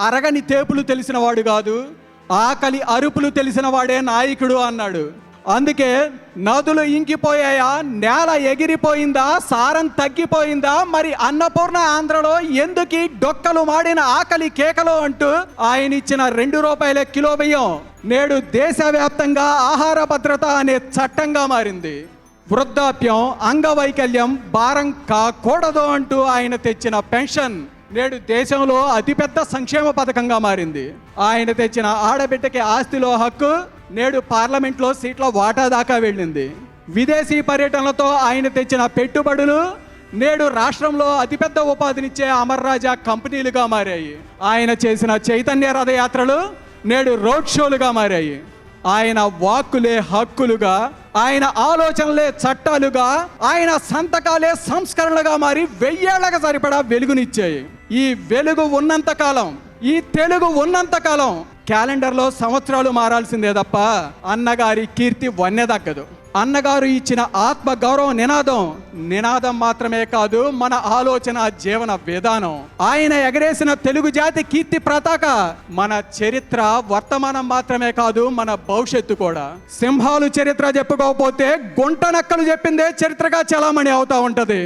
అరగని తేపులు తెలిసిన వాడు కాదు, ఆకలి అరుపులు తెలిసిన వాడే నాయకుడు అన్నాడు. అందుకే నదులు ఇంకిపోయాయా, నేల ఎగిరిపోయిందా, సారం తగ్గిపోయిందా, మరి అన్నపూర్ణ ఆంధ్రలో ఎందుకు డొక్కలు మాడిన ఆకలి కేకలు అంటూ ఆయన ఇచ్చిన ₹2 కిలో బియ్యం నేడు దేశవ్యాప్తంగా ఆహార భద్రత అనే చట్టంగా మారింది. వృద్ధాప్యం, అంగవైకల్యం భారం కాకూడదు అంటూ ఆయన తెచ్చిన పెన్షన్ నేడు దేశంలో అతిపెద్ద సంక్షేమ పథకంగా మారింది. ఆయన తెచ్చిన ఆడబిడ్డకి ఆస్తిలో హక్కు నేడు పార్లమెంట్లో సీట్ల వాటా దాకా వెళ్ళింది. విదేశీ పర్యటనలతో ఆయన తెచ్చిన పెట్టుబడులు నేడు రాష్ట్రంలో అతిపెద్ద ఉపాధినిచ్చే అమర్ రాజా కంపెనీలుగా మారాయి. ఆయన చేసిన చైతన్య రథయాత్రలు నేడు రోడ్ షోలుగా మారాయి. ఆయన వాక్కులే హక్కులుగా, ఆయన ఆలోచనలే చట్టాలుగా, ఆయన సంతకాలే సంస్కరణలుగా మారి 1000 ఏళ్లకు సరిపడా వెలుగునిచ్చాయి. ఈ వెలుగు ఉన్నంతకాలం, ఈ తెలుగు ఉన్నంతకాలం క్యాలెండర్లో సంవత్సరాలు మారాల్సిందే తప్ప అన్నగారి కీర్తి వన్నెదగ్గదు. అన్నగారు ఇచ్చిన ఆత్మ గౌరవ నినాదం మాత్రమే కాదు, మన ఆలోచన జీవన విధానం. ఆయన ఎగరేసిన తెలుగు జాతి కీర్తి పతాక మన చరిత్ర వర్తమానం మాత్రమే కాదు, మన భవిష్యత్తు కూడా. సింహాలు చరిత్ర చెప్పుకోకపోతే గుంట నక్కలు చెప్పిందే చరిత్రగా చలామణి అవుతా ఉంటది.